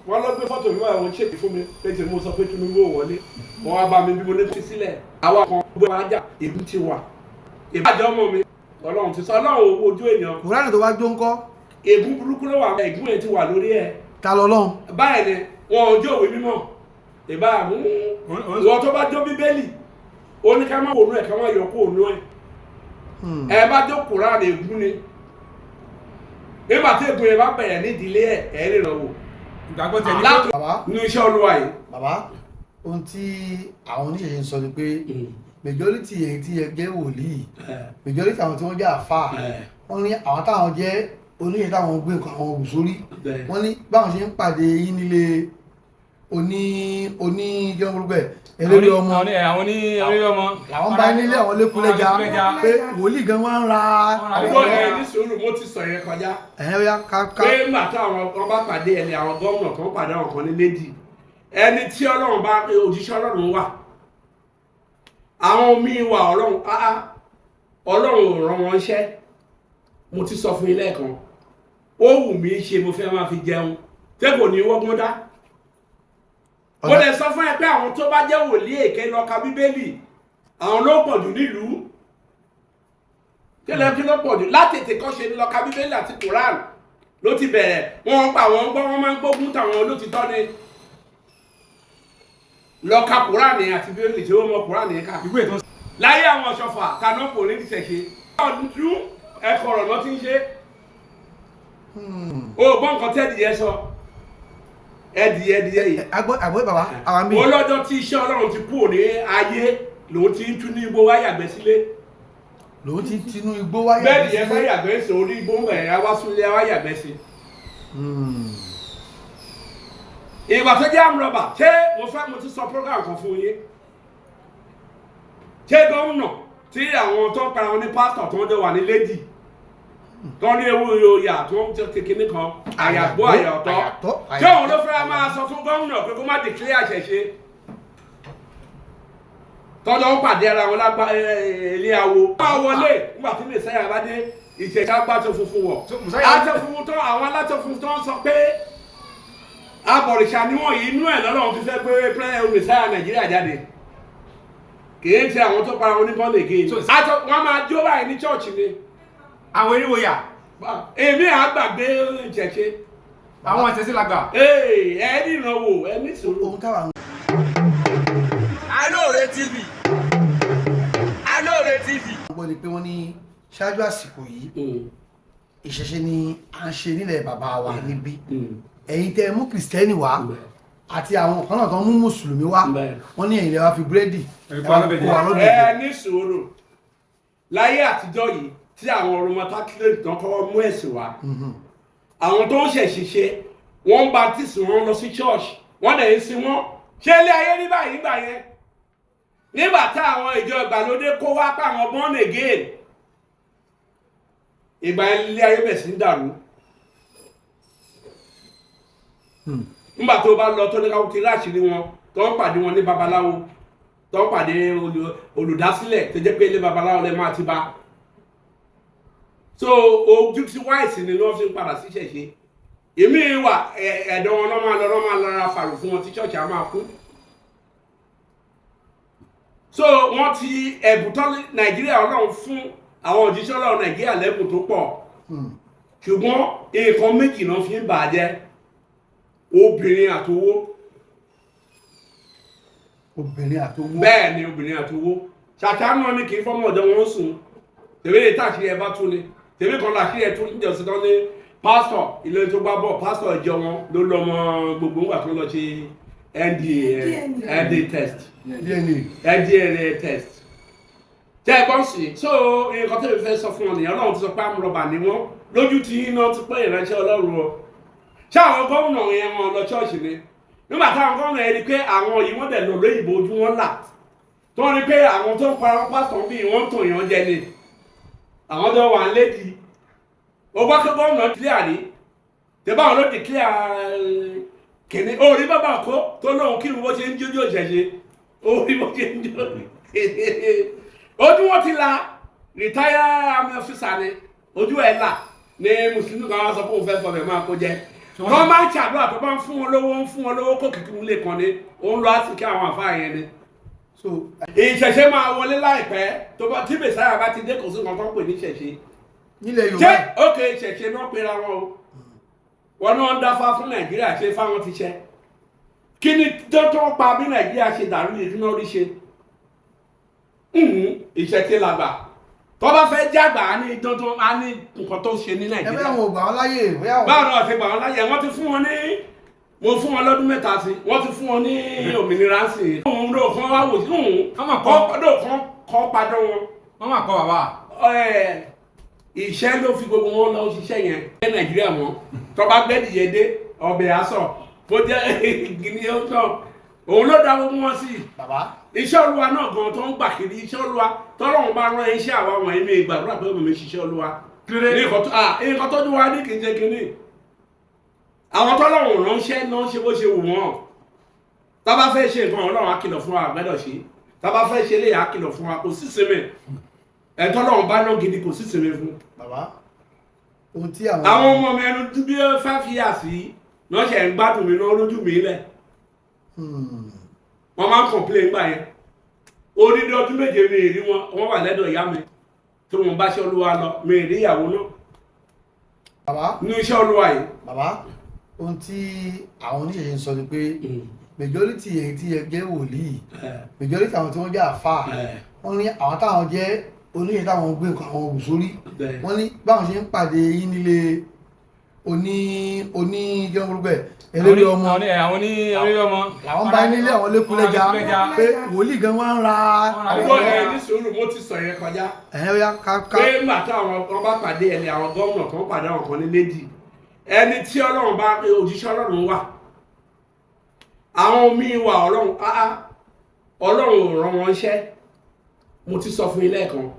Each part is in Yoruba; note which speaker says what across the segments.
Speaker 1: wọ́n lọ gbé fọ́tò mi wá àwọn ṣèkì fún mi létí mo sọ pé Tinubu ò wọlé wọ́n wá bá mi bí mo lè fi sílẹ̀ àwa kan gbé wa jà èbú ti wà ìbàjẹ́ ọmọ mi Ọlọ́run ti sọ Ọlọ́run ojú èèyàn.
Speaker 2: Kùránì tó wá jó ń kọ́.
Speaker 1: Ègún burúkú ló wà ègún yẹn ti wà lórí ẹ̀.
Speaker 2: Ta lọ́lọ́run.
Speaker 1: Báyìí ni wọn ò jó òwe mímọ́ ìbá ìwọ tó bá jó Bíbélì ó ní ká má wònú ẹ̀ ká má yọ kó ònú ẹ̀ ẹ bá jó Kùránì ègún ni nígbà tí ègún yẹn bá bẹ̀rẹ̀ nídìílé ẹ̀ lè lọ wò.
Speaker 3: Ìgbàgbọ́ tẹ̀ ní pé
Speaker 2: bàbá
Speaker 1: ní iṣẹ́ Olúwa yìí.
Speaker 2: Bàbá ohun tí àwọn oníṣẹ̀ṣe ń sọ ni pé majority èyí tí ẹ jẹ́ wòlíì majority àwọn tí wọ́n jẹ́ àfáà wọ́n ní àwọn táwọn jẹ́ oníṣẹ́ táwọn gbé nǹkan àwọn òwú sórí wọ́n ní báwọn ṣe ń pàdé yín nílé oní jẹun gbogbo ẹ̀ eléré ọmọ
Speaker 3: àwọn ní eléré ọmọ
Speaker 2: làwọn bá nílé àwọn lékúlẹ́já pé wòlíì gan wọ́n ń ra
Speaker 1: àwọn ẹ̀ ní sùúrù mo ti sọ yẹn kọjá pé nígbà tí àwọn bá pàdé ẹni àwọn gómìnà tó ń pàdé àwọn kan ní méjì ẹni tí Ọlọ́run bá òjíṣẹ́ Ọlọ́run wà àwọn míì wà Ọlọ́run ò rán wọn iṣẹ́ mo ti sọ fún ilé ẹ̀kan ó wù mí ṣe mo fẹ́ máa fi jẹun tẹ́ kò ní wọ́gbọ́n dá mo lè sọ fún ẹ pé àwọn tó bá jẹ́ wòlíì èké lọ ka Bíbélì àwọn ló pọ̀ jù nílùú kí ló pọ̀ jù láti ètè kan ṣe ní lọ ka Bíbélì àti Quran ló ti bẹ̀rẹ̀ wọ́n pa àwọn gbọ́ wọ́n máa ń gbógun táwọn olótìtọ́ ni lọ ka Quran àti Bíbélì tí ó mọ Quran ká láyé àwọn ọ̀ṣọ́fà kanọ́pò ní ìṣẹ̀ṣe ọdún tún ẹ̀kọ́ ọ̀rọ̀ lọ ti ń ṣe o gbọ́ nǹkan tẹ́dìyẹ sọ ẹdìyẹ yìí.
Speaker 2: àgbẹ̀ bàbá àwọn mi.
Speaker 1: olọ́jọ́ tí iṣẹ́ Ọlọ́run ti kúrò ní ayé lòun ti ń tún ní igbó wá yàgbẹ́ sílé.
Speaker 2: lòun ti tinú igbó wá yàgbẹ́ sílé.
Speaker 1: bẹ́ẹ̀ ni ẹ fẹ́ yàgbẹ́ sí orí igbó ń bẹ̀rẹ̀ wá súnlé wá yàgbẹ́ sí. ìgbà tó jẹ́ àmúrọ̀bà ṣé mo ti sọ program kan fún yín ṣé gómìnà tí àwọn tó ń para wọn ní pásítọ̀ tó ń jọ wà ní lédì tó ní ewu ìyà tó ń jẹ́ kékeré kan àyàgbó àyàtọ̀ tí òun ló fẹ́ máa sọ fún gómìnà pé kó má dìklẹ́ àṣẹṣe tọ́jọ́ ń pàdé ara wọn lágbá ilé awo máa wọlé nígbà tí lè sẹ́yà bá dé ìṣẹ̀dá gbàtọ̀ funfun wọ̀ àtọ̀ funfun tán àwọn alátọ̀ funfun tán sọ pé abọ̀rìṣà níwọ̀n yìí inú ẹ̀ lọ́lọ́run ti fẹ́ gbé pẹ́ẹ́ olùsáyà Nàìjíríà jáde kìí ṣe àwọn tó para wọn ní bọ́ọ̀lù èké wọ́n máa jó báyìí ní chọ́ọ̀chì ni
Speaker 3: àwọn eríwòyà
Speaker 1: èmi àgbàgbé ìṣẹ̀ṣe
Speaker 3: àwọn ìṣẹ̀ṣe làgbà
Speaker 1: ẹni ìrànwọ́ ẹni ìṣòro.
Speaker 3: Alore TV Alore TV.
Speaker 2: wọ́n ní pé wọ́n ní ṣáájú àsìkò yìí ìṣẹ̀ṣe ni à ń ṣe nílẹ̀ bàbá wa níbí ẹ̀yin tẹ́ mú kìrìsìtẹ́nì wá àti àwọn kan náà tó ń mú mùsùlùmí wá wọ́n ní ẹ̀yin lè wá fi búrẹ́dì
Speaker 1: ẹ ní sùúrù láyé àtijọ́ yìí tí àwọn Roman Catholic tán kọ́ mú ẹ̀sìn wá àwọn tó ń ṣẹ̀ṣiṣẹ́ wọ́n ń baptist wọn lọ sí church wọ́n dẹ̀ ń sin wọ́n ṣé ilé ayé ní báyìí gbà yẹn nígbà tí àwọn ìjọ ìgbàlódé kó wá pa àwọn born again ìgbà ilé ayé bẹ̀ sí ń dàrú nígbà tó bá lọ tó ní káwọn ti láṣìírí wọn tó ń pàdé wọn ní babaláwo tó ń pàdé olùdásílẹ̀ tó jẹ́ pé ilé babaláwo lè máa ti bá so ojú tí wáìsì ni wọ́n fi ń padà sí ṣẹ̀ṣe èmi wà ẹ̀dọ̀ wọn lọ́ máa lọ́ra fàrù fún wọn tí ṣọ́ọ̀ṣì á máa kú so wọ́n ti ẹ̀bùtọ́ Nàìjíríà Ọlọ́run fún àwọn òjíṣẹ́ Ọlọ́run Nàìjíríà lẹ́bùn tó pọ̀ ṣùgbọ́n nǹkan méjì náà fi ń bàjẹ́ obìnrin àtowó. bẹ́ẹ̀ ni obìnrin àtowó ṣàṣà náà ni kì í fọ́mọ̀ ọ̀dọ́ wọn sùn tèmi lè tàṣírí ẹ bá tún ni tèmi kan làṣírí ẹ tún níjọsìn tán ní pásítọ̀ ilé tó gbá bọ̀ pásítọ̀ ìjọ wọn ló lọ mọ gbogbo ńgbà tó lọ ṣe NDA test NDA test tẹ́ ẹ gbọ́n sí so nǹkan tó fẹ́ sọ fún ọ nìyẹn Ọlọ́run ti sọ pé àmúrọ̀bà ni wọ́n lójú tí iná ti pẹ́ ìránṣẹ́ Ọlọ́run ọ ṣé àwọn gómìnà yẹn wọn lọ ṣọ́ọ̀ṣì ni nígbà táwọn gómìnà yẹn rí pé àwọn yìí wọ́n dẹ̀ lọ lóyìnbó ojú wọn là tó rí pé àwọn tó ń para pásítọ̀ bíi wọ́n ń tàn yàn jẹ ni àwọn tó wà lédi ó gbọ́ pé gómìnà declare rí tẹ́bá wọn ló declare kìnní ó rí bàbá kó tó lóun kí bó ṣe ń jójó ìṣẹ̀ṣe ó rí bó ṣe ń jó ojú wọn ti la retire army officer ni ojú ẹ̀ là ní mùsùlùmí kan wá sọ pé òun fẹ́ fọbẹ̀ máa kó jẹ wọ́n máa ń ṣàdúrà tó bá ń fún wọn lówó kó kìkì nílé kan ní òun lọ àsìkí àwọn àfáà yẹn ni. ìṣẹ̀ṣe máa wọlé láìpẹ́ tó bá tí Mèsáyà bá ti dé kò sí nǹkan tó ń pè ní ìṣẹ̀ṣe.
Speaker 2: nílẹ̀ Yorùbá
Speaker 1: ṣé òkè ìṣẹ̀ṣe náà pera wọn o wọn náà ń dáfá fún Nàìjíríà ṣe fáwọn ti ṣẹ kí ni tó pa bí Nàìjíríà ṣe dàrú yìí náà rí ṣe ìṣẹ̀ṣe làgbà tó bá fẹ́ jágbà á ní dandan á ní nǹkan tó ṣe ní Nàìjíríà.
Speaker 2: ẹgbẹ́ àwọn ògbà wọn láyé
Speaker 1: báwo náà ti gbà wọn láyé wọ́n ti fún wọn ní mo fún wọn lọ́dún mẹ́ta sí wọ́n ti fún wọn ní òmìnira sí i. òun ló kàn wá wò sí kọ́ padà wọn.
Speaker 3: wọ́n máa kọ́ bàbá.
Speaker 1: Iṣẹ́ ló fi gbogbo wọn lọ ṣiṣẹ́ yẹn ní Nàìjíríà mọ́ tó bá gbẹ́dìyẹ dé ọbẹ̀ àṣọ bó jẹ́ gíní ọ̀tọ̀ òun ló dá gbogbo wọn sí. Iṣẹ́ Olúwa náà gan tó ń gbà kiri iṣẹ́ Olúwa tọ́lọ́run bá rán iṣẹ́ àwa wọ̀nyí mi ìgbàdúrà pé mi ṣiṣẹ́ Olúwa. nǹkan tó dún wa ní kì í ṣe kínní àwọn tọ́lọ́run ránṣẹ́ náà ṣe bó ṣe wù wọ́n tá bá fẹ́ ṣe nǹkan Ọlọ́run á kìlọ̀ fún wa gbẹ́dọ̀ ṣe tá bá fẹ́ ṣe léyà á kìlọ̀ fún wa kò sí sinmi ẹ̀tọ́ Ọlọ́run bá náà gidi kò sí sinmi fún.
Speaker 2: ohun tí àwọn
Speaker 1: ọmọ mi ẹnu bí 5 years sí náà ṣe ń gbádùn mi náà lójú mi lẹ̀ wọ́n máa ń complain gbà yẹn odidi ọdún méje mi rí wọn wà lẹ́dọ̀ ìyá mi tí wọ́n bá ṣe Olúwa lọ mi rí ìyàwó náà ní iṣẹ́ Olúwa yìí.
Speaker 2: ohun tí àwọn oníṣẹ̀ṣe ń sọ ni pé majority èyí tí ẹ jẹ́ wòlíì majority àwọn tí wọ́n jẹ́ àfáà wọ́n ní àwọn táwọn jẹ́ oníṣẹ́ táwọn gbé nǹkan àwọn ògùn sórí wọ́n ní báwọn ṣe ń pàdé yín nílé oní jẹun gbogbo ẹ̀ eléré ọmọ
Speaker 3: àwọn ní eléré ọmọ
Speaker 2: làwọn bá nílé àwọn lékúlẹ́já pé wòlíì gan wọ́n ń ra
Speaker 1: ọgbọ́n ẹ̀ ní sùúrù mo ti sọ yẹn kọjá pé nígbà táwọn kan bá pàdé ẹni àwọn gómìnà kan pàdé àwọn kan ní lédì ẹni tí Ọlọ́run bá òjíṣẹ́ Ọlọ́run wà àwọn omi wà Ọlọ́run ò rán wọn iṣẹ́ mo ti sọ fún ilé kan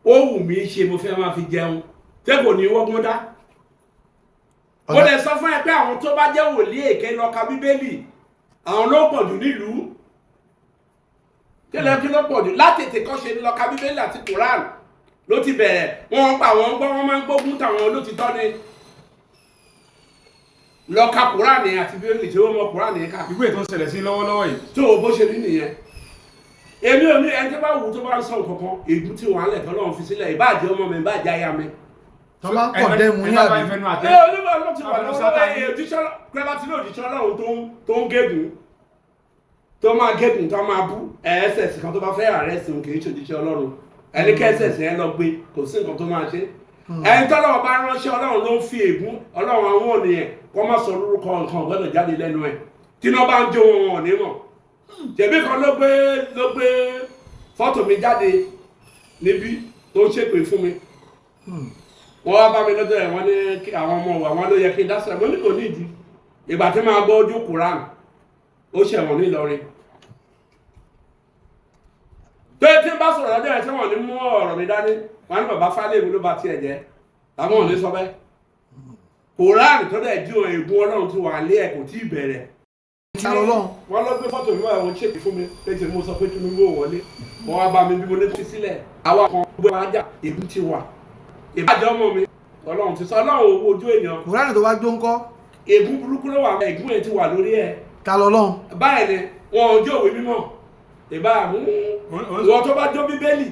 Speaker 1: ó wù mí ṣe mo fẹ́ máa fi jẹun tẹ́kọ̀ ní wọ́gbọ́n dá mo lè sọ fún ẹ pé àwọn tó bá jẹ́ wòlíì èké lọ ka Bíbélì àwọn ló pọ̀ jù nílùú kí ló pọ̀ jù látètè kọ́ ṣe lọ ka Bíbélì àti Quran ló ti bẹ̀rẹ̀ wọ́n pa àwọn gbọ́ wọ́n máa ń gbógun tàwọn olótìtọ́ ni lọ ka Kùránì àti Bíbélì tí ó mọ Kùránì ká.
Speaker 3: ìwé tó ń ṣẹlẹ̀ sí lọ́wọ́lọ́wọ́ yìí.
Speaker 1: tó o bó ṣe rí nìyẹn èmi ò ní ẹni tó bá wù tó bá ń sọ kankan ègún tí wọ́n á lẹ̀ tọ́lọ́run fi sílẹ̀ ìbáàjẹ́ ọmọ mi ìbáàjẹ́ aya mi.
Speaker 2: tó máa ń pọ̀ dé mu ní àbí.
Speaker 1: olúwa ló ti wà lọ́wọ́ òjíṣẹ́ pẹ́látì ní òjíṣẹ́ Ọlọ́run tó ń gégùn tó máa gégùn tó máa bú ẹ̀ẹ́sẹ̀sì kan tó bá fẹ́ àrẹ́sì òun kì í ṣòjíṣẹ́ Ọlọ́run ẹni kẹ́sẹ̀sì ẹ lọ gbé kò sí nǹkan tó máa ṣe ẹni tọ́lọ́run bá ránṣẹ́ Ọlọ́run ló ń fi ègún Ọlọ́run àwọn ònìyàn kọ́ má sọ lórúkọ nǹkan ọ̀gbọ́dọ̀ jáde lẹ́nu ẹ̀ tí iná bá ń jó wọn ò ní mọ̀ jẹ̀bi kan ló gbé fọ́tò mi jáde níbí tó ń ṣépè fún mi wọ́n wá bá mi lọ́dọ̀ ẹ̀ wọ́n ní àwọn ọmọ wa wọ́n ló yẹ kí n dá sílẹ̀ mo ní kò ní ìdí ìgbà tí máa gbọ́ ojú Quran ó ṣẹ̀wọ̀n ní Ìlọrin tó tí ń bá sọ̀rọ̀ lọ́dọ̀ ẹ̀ tí wọ́n ní mú ọ̀rọ̀ mi dání wọ́n ní bàbá Fálẹ́mi ló bá tiẹ̀ jẹ́ àwọn ò ní sọ bẹ́ẹ̀ Quran tó dẹ̀ ju ègún Ọlọ́run tí wà lé ẹ̀ kò tí ì bẹ̀rẹ̀ wọ́n lọ gbé fọ́tò mi wá àwọn ṣèkì fún mi létí mo sọ pé Tinubu ò wọlé wọ́n wá bá mi bí mo ní fi sílẹ̀ àwa kan gbé wa jà ègún ti wà ìbàjẹ́ ọmọ mi Ọlọ́run ti sọ Ọlọ́run ojú èèyàn.
Speaker 2: Kùránì tó wá jó ń kọ́.
Speaker 1: ègún burúkú ló wà ègún yẹn ti wà lórí ẹ̀.
Speaker 2: ta lọ́lọ́run.
Speaker 1: báyìí ni wọn ò jó òwe mímọ́ ìbá ìwọ tó bá jó Bíbélì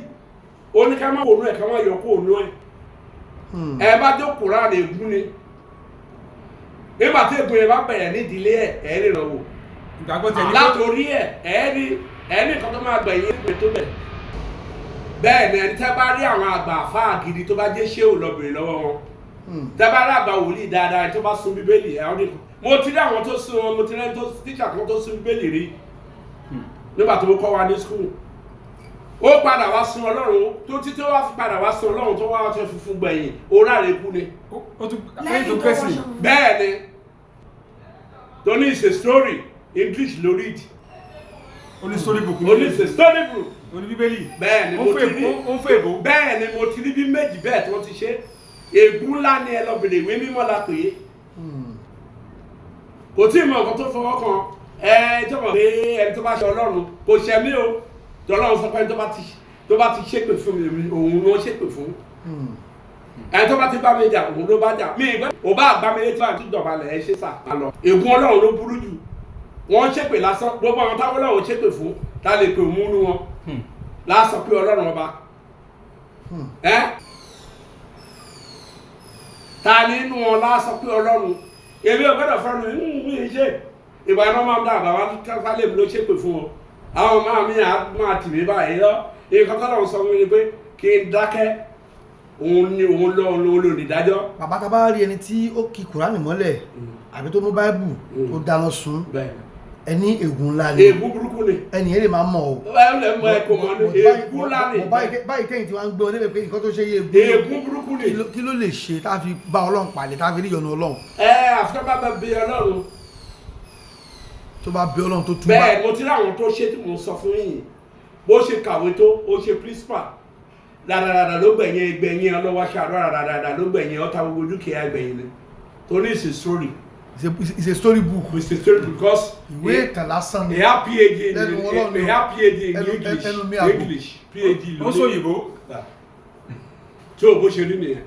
Speaker 1: ó ní ká má wònú ẹ̀ ká má yọ kó ònú ẹ̀ ẹ bá jó Kùránì ègún ni nígbà tí ègún yẹn bá bẹ̀rẹ̀ nídìílé ẹ̀ lè lọ wò látòrí ẹ̀ẹ́rí kan tó máa gbẹ̀yìn ìpè tó bẹ̀ bẹ́ẹ̀ ni ẹni tẹ́ bá rí àwọn àgbà àfáà gidi tó bá jẹ́ ṣéwù lọ bèrè lọ́wọ́ wọn tẹ́ bá rí àgbà wòlíì dáadáa tó bá sun Bíbélì àwọn ní mo ti rí àwọn tó sun wọn mo ti rí ẹni tó tíṣà kan tó sun Bíbélì rí nígbà tó kọ́ wa ní skul ó padà wá sun Ọlọ́run tó títí wá padà wá sun Ọlọ́run tó wá aṣọ funfun gbẹ̀yìn oráre kú ni bẹ́ẹ̀ ni tó ní is a story English ló read
Speaker 3: oní story book
Speaker 1: oní is a story book
Speaker 3: oní Bíbélì
Speaker 1: bẹ́ẹ̀ ni mo ti rí
Speaker 3: ó ń fẹ́ èbó
Speaker 1: bẹ́ẹ̀ ni mo ti rí bí méjì bẹ́ẹ̀ tí wọ́n ti ṣe ègún ńlá ni ẹ lọ bèrè ìwé mímọ́ la pè é kò tí ì mọ nǹkan tó fọwọ́ kan tó mọ̀ pé ẹni tó bá ṣe Ọlọ́run kò ṣẹ mí o tí Ọlọ́run sọ pé tó bá ti ṣépè fún mi òun ni wọ́n ṣépè fún ẹ̀ tó bá ti bá mi jà òun ló bá jà mí ìgbẹ́ ò bá àgbá mi létí àti ìjọba lẹ̀ ẹ́ ṣe sà má lọ ègún ọlọ́run ló burú jù wọ́n ṣépè lásán gbogbo àwọn táwọn ọlọ́run ṣépè fún tá lè pè múnú wọn lásán pé ọlọ́run ọba ta nínú wọn lásán pé ọlọ́run èmi ò gbọ́dọ̀ fẹ́ràn mi ṣe ìgbà náà máa ń dá àbáwá kálẹ̀ mi ló ṣépè fún wọn àwọn máa mi máa tì mí báyìí lọ nǹkan tó lọ́wọ́ sọ fún mi ni pé kí n dákẹ́ òun ló lè dájọ́.
Speaker 2: bàbá tá a bá rí ẹni tí ó ki kùránì mọ́lẹ̀ àbí tó mú báíbù tó dáná sun ẹni ègún ńlá ni
Speaker 1: ègún burúkú ni
Speaker 2: ẹni yẹn lè máa mọ̀ o.
Speaker 1: ẹ lè mọ ẹkọ mọ ní ègún ńlá ni.
Speaker 2: báyìí kẹ́yìn tí wọ́n ń gbé ọ débẹ̀ pé nǹkan tó ṣe yé
Speaker 1: ègún burúkú ni.
Speaker 2: kí ló lè ṣe tá a fi bá ọlọ́run pàdé tá a fi rí ìyọ́nú ọlọ́run.
Speaker 1: àfikún bá bí ọlọ́run.
Speaker 2: tó bá bí ọlọ́run tó túbà.
Speaker 1: bẹ́ẹ̀ mo ti rí àwọn tó ṣe tí mo sọ fún yìí bó ṣe kàwé tó ó ṣe principal dáradára ló gbẹ̀yìn ọlọ́wọ́ ṣàdúrà dáradára ló gbẹ̀yìn ọ̀tá gbogbo dúkìá gbẹ̀yìn ni torí it's a story.
Speaker 2: It's a story book.
Speaker 1: It's a story because
Speaker 2: ìwé ìtàn lásán ni.
Speaker 1: they have PhD in English PhD
Speaker 3: ó sọ òyìnbó
Speaker 1: tí o bó ṣe rí nìyẹn.